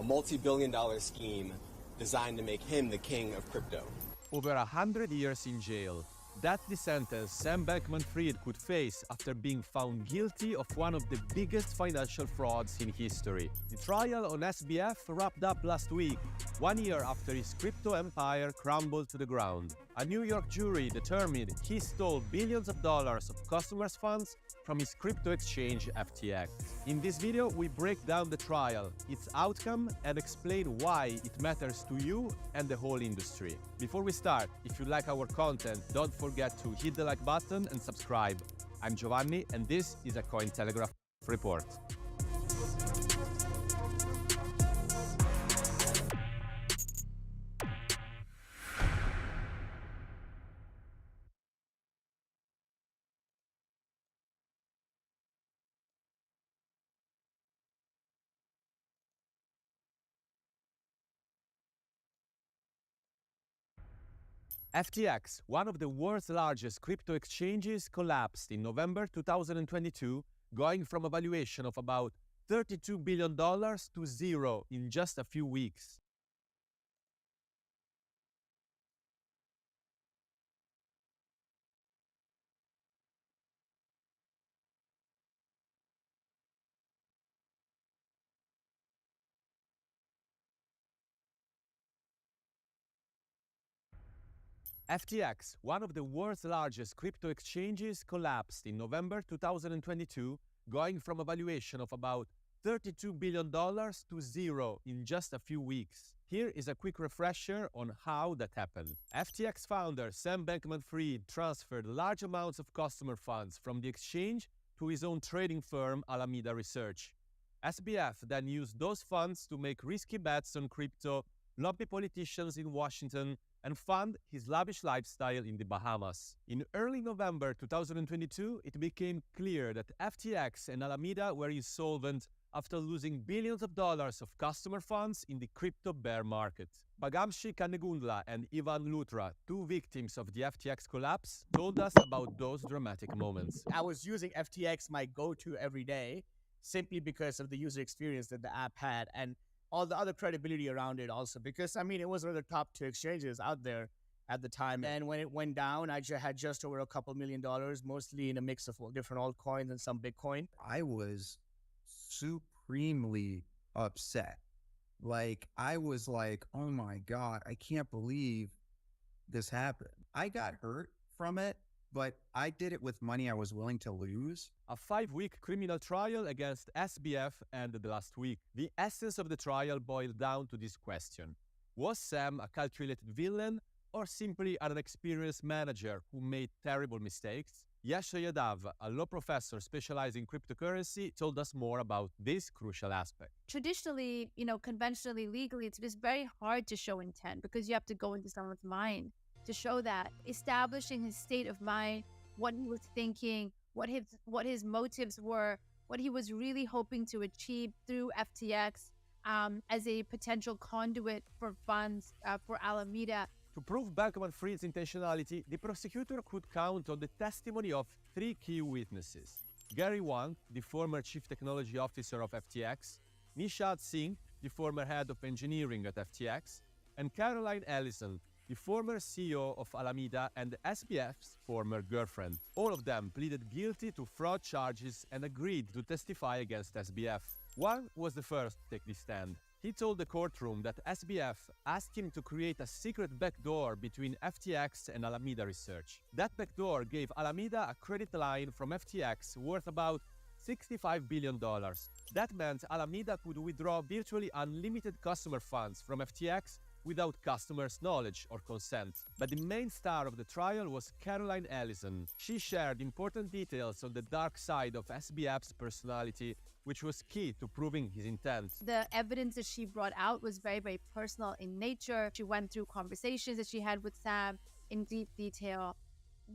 multi-billion-dollar scheme designed to make him the king of crypto. Over 100 years in jail. That's the sentence Sam Bankman-Fried could face after being found guilty of one of the biggest financial frauds in history. The trial on SBF wrapped up last week, 1 year after his crypto empire crumbled to the ground. A New York jury determined he stole billions of dollars of customers' funds from his crypto exchange FTX. In this video, we break down the trial, its outcome, and explain why it matters to you and the whole industry. Before we start, if you like our content, don't forget to hit the like button and subscribe. I'm Giovanni, and this is a Cointelegraph report. FTX, one of the world's largest crypto exchanges, collapsed in November 2022, going from a valuation of about $32 billion to zero in just a few weeks. FTX, one of the world's largest crypto exchanges, collapsed in November 2022, going from a valuation of about $32 billion to zero in just a few weeks. Here is a quick refresher on how that happened. FTX founder Sam Bankman-Fried transferred large amounts of customer funds from the exchange to his own trading firm Alameda Research. SBF then used those funds to make risky bets on crypto, lobby politicians in Washington, and fund his lavish lifestyle in the Bahamas. In early November 2022, it became clear that FTX and Alameda were insolvent after losing billions of dollars of customer funds in the crypto bear market. Pagamshi Kanegundla and Ivan Lutra, two victims of the FTX collapse, told us about those dramatic moments. I was using FTX, my go-to every day, simply because of the user experience that the app had and all the other credibility around it also, because I mean, it was one of the top two exchanges out there at the time. And when it went down, I had just over a couple $1 million, mostly in a mix of different altcoins and some Bitcoin. I was supremely upset. I was like, oh my God, I can't believe this happened. I got hurt from it, but I did it with money I was willing to lose. A 5-week criminal trial against SBF ended last week. The essence of the trial boiled down to this question. Was Sam a calculated villain or simply an experienced manager who made terrible mistakes? Yasha Yadav, a law professor specializing in cryptocurrency, told us more about this crucial aspect. Traditionally, conventionally, legally, it's just very hard to show intent because you have to go into someone's mind to show that, establishing his state of mind, what he was thinking, what his motives were, what he was really hoping to achieve through FTX as a potential conduit for funds for Alameda. To prove Bankman-Fried's intentionality, the prosecutor could count on the testimony of 3 key witnesses. Gary Wang, the former chief technology officer of FTX, Nishad Singh, the former head of engineering at FTX, and Caroline Ellison, the former CEO of Alameda and SBF's former girlfriend. All of them pleaded guilty to fraud charges and agreed to testify against SBF. Wang was the first to take the stand. He told the courtroom that SBF asked him to create a secret backdoor between FTX and Alameda Research. That backdoor gave Alameda a credit line from FTX worth about $65 billion. That meant Alameda could withdraw virtually unlimited customer funds from FTX without customers' knowledge or consent. But the main star of the trial was Caroline Ellison. She shared important details on the dark side of SBF's personality, which was key to proving his intent. The evidence that she brought out was very, very personal in nature. She went through conversations that she had with Sam in deep detail.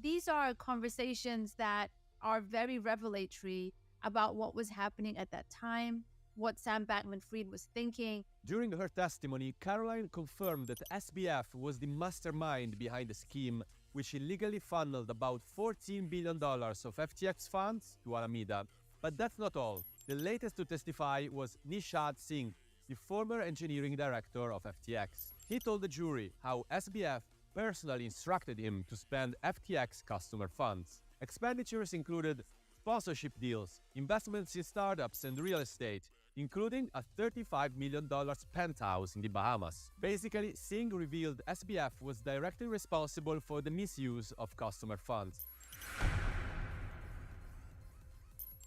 These are conversations that are very revelatory about what was happening at that time, what Sam Bankman-Fried was thinking. During her testimony, Caroline confirmed that SBF was the mastermind behind the scheme, which illegally funneled about $14 billion of FTX funds to Alameda. But that's not all. The latest to testify was Nishad Singh, the former engineering director of FTX. He told the jury how SBF personally instructed him to spend FTX customer funds. Expenditures included sponsorship deals, investments in startups and real estate, including a $35 million penthouse in the Bahamas. Basically, Singh revealed SBF was directly responsible for the misuse of customer funds.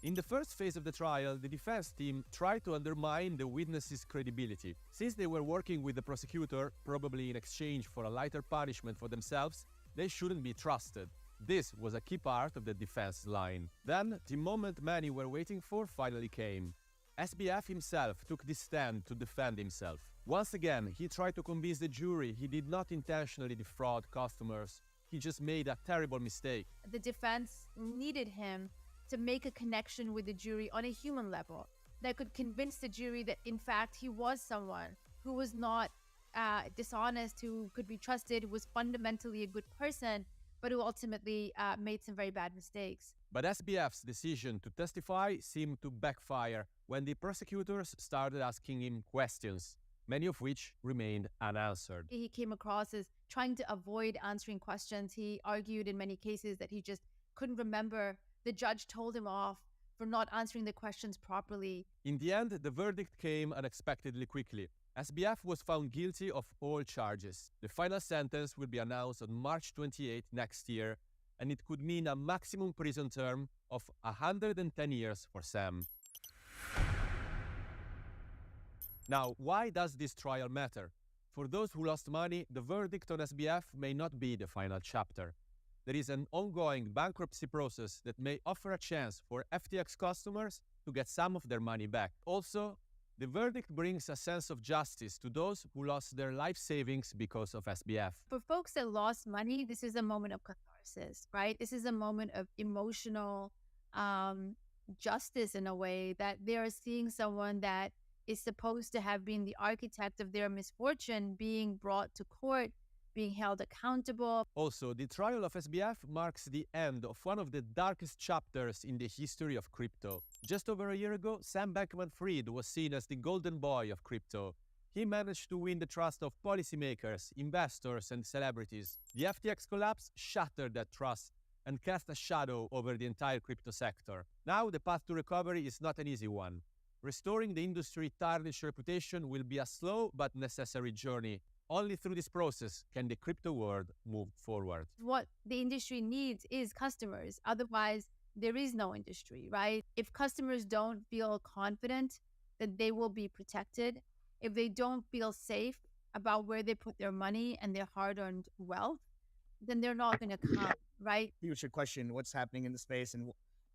In the first phase of the trial, the defense team tried to undermine the witnesses' credibility. Since they were working with the prosecutor, probably in exchange for a lighter punishment for themselves, they shouldn't be trusted. This was a key part of the defense line. Then, the moment many were waiting for finally came. SBF himself took this stand to defend himself. Once again, he tried to convince the jury he did not intentionally defraud customers. He just made a terrible mistake. The defense needed him to make a connection with the jury on a human level that could convince the jury that, in fact, he was someone who was not dishonest, who could be trusted, who was fundamentally a good person, but who ultimately made some very bad mistakes. But SBF's decision to testify seemed to backfire when the prosecutors started asking him questions, many of which remained unanswered. He came across as trying to avoid answering questions. He argued in many cases that he just couldn't remember. The judge told him off for not answering the questions properly. In the end, the verdict came unexpectedly quickly. SBF was found guilty of all charges. The final sentence will be announced on March 28 next year, and it could mean a maximum prison term of 110 years for Sam. Now, why does this trial matter? For those who lost money, the verdict on SBF may not be the final chapter. There is an ongoing bankruptcy process that may offer a chance for FTX customers to get some of their money back. Also, the verdict brings a sense of justice to those who lost their life savings because of SBF. For folks that lost money, this is a moment of catharsis, right? This is a moment of emotional justice in a way, that they are seeing someone that is supposed to have been the architect of their misfortune being brought to court, being held accountable. Also, the trial of SBF marks the end of one of the darkest chapters in the history of crypto. Just over a year ago, Sam Bankman-Fried was seen as the golden boy of crypto. He managed to win the trust of policymakers, investors, and celebrities. The FTX collapse shattered that trust and cast a shadow over the entire crypto sector. Now, the path to recovery is not an easy one. Restoring the industry's tarnished reputation will be a slow but necessary journey. Only through this process can the crypto world move forward. What the industry needs is customers. Otherwise, there is no industry, right? If customers don't feel confident that they will be protected, if they don't feel safe about where they put their money and their hard-earned wealth, then they're not going to come, right? People should question what's happening in the space and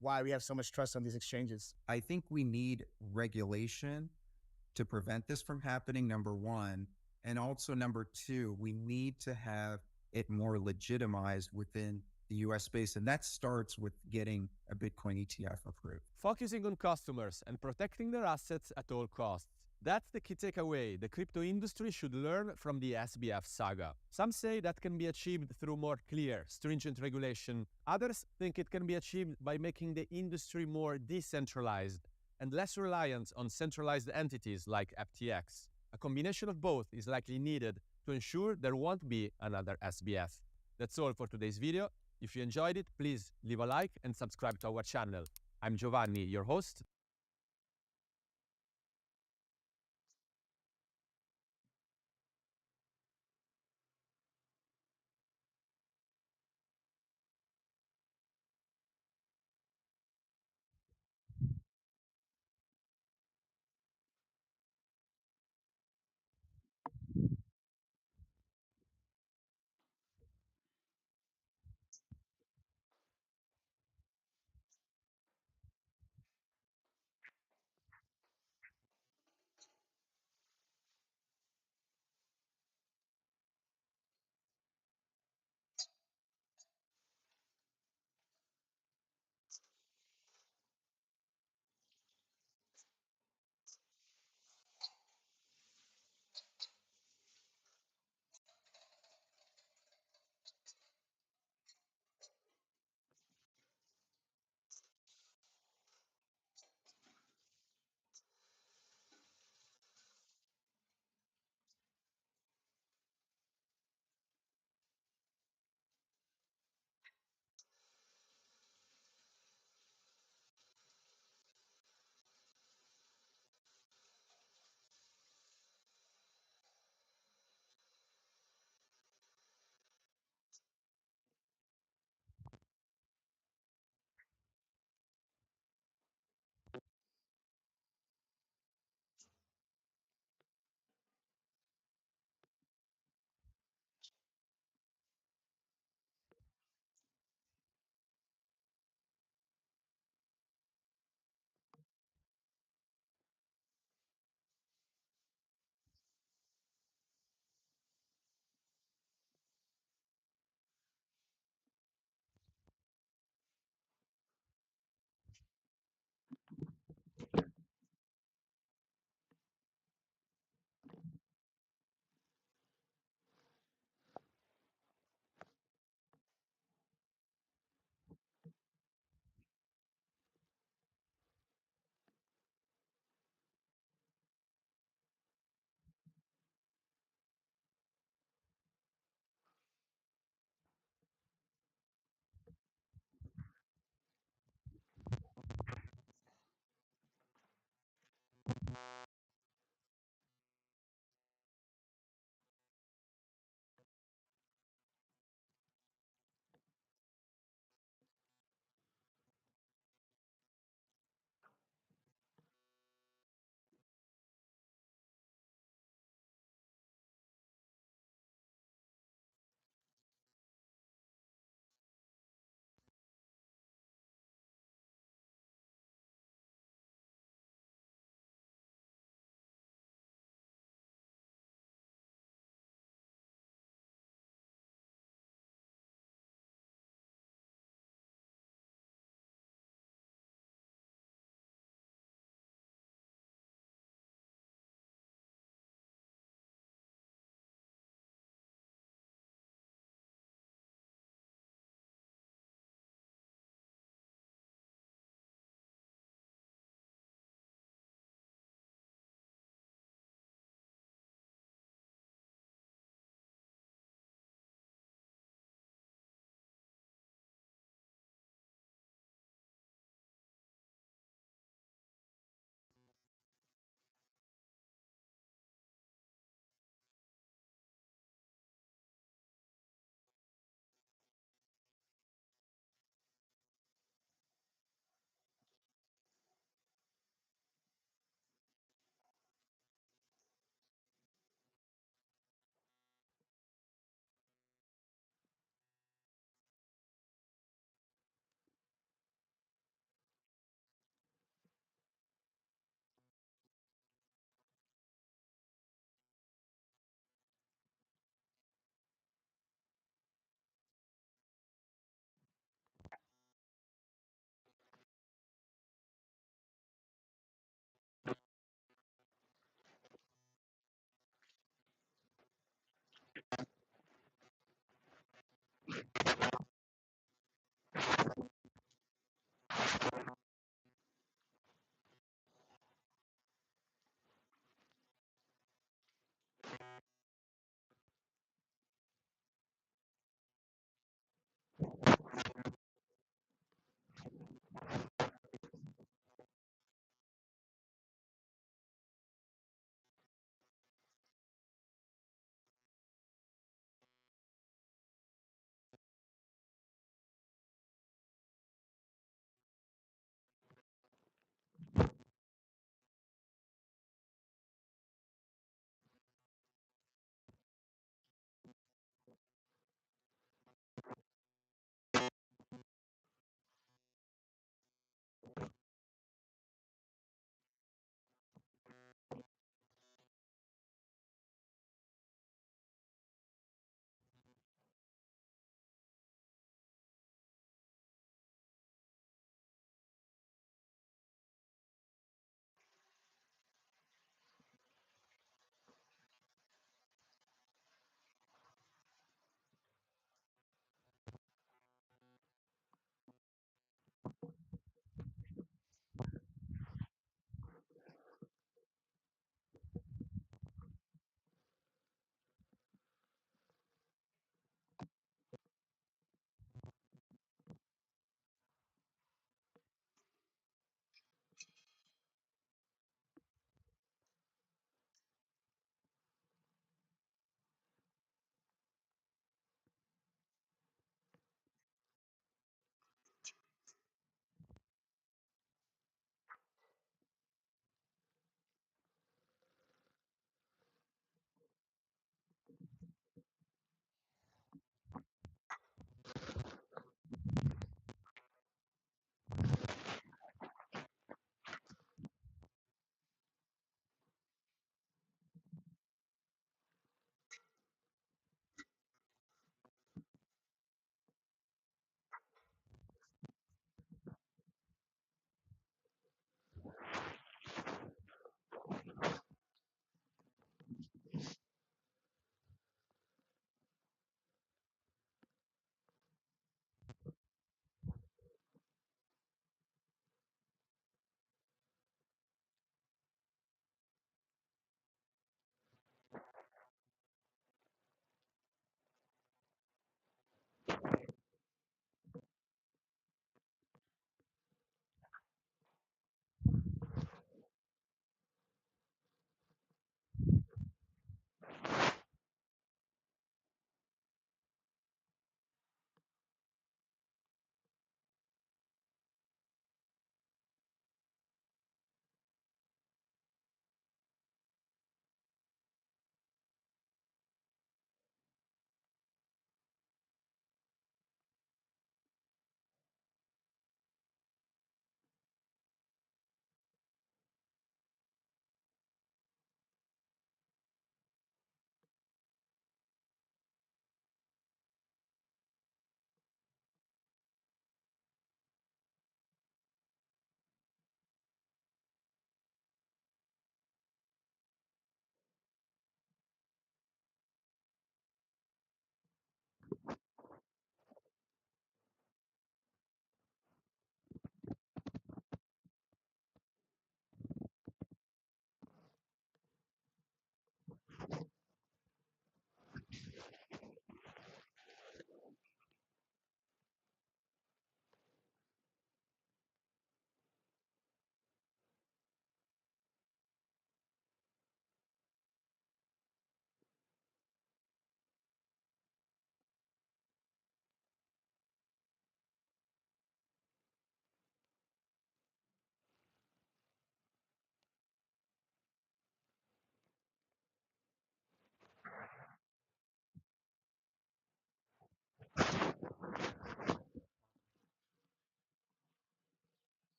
why we have so much trust on these exchanges. I think we need regulation to prevent this from happening, number one. And also, number two, we need to have it more legitimized within the US space. And that starts with getting a Bitcoin ETF approved. Focusing on customers and protecting their assets at all costs. That's the key takeaway the crypto industry should learn from the SBF saga. Some say that can be achieved through more clear, stringent regulation. Others think it can be achieved by making the industry more decentralized and less reliant on centralized entities like FTX. A combination of both is likely needed to ensure there won't be another SBF. That's all for today's video. If you enjoyed it, please leave a like and subscribe to our channel. I'm Giovanni, your host.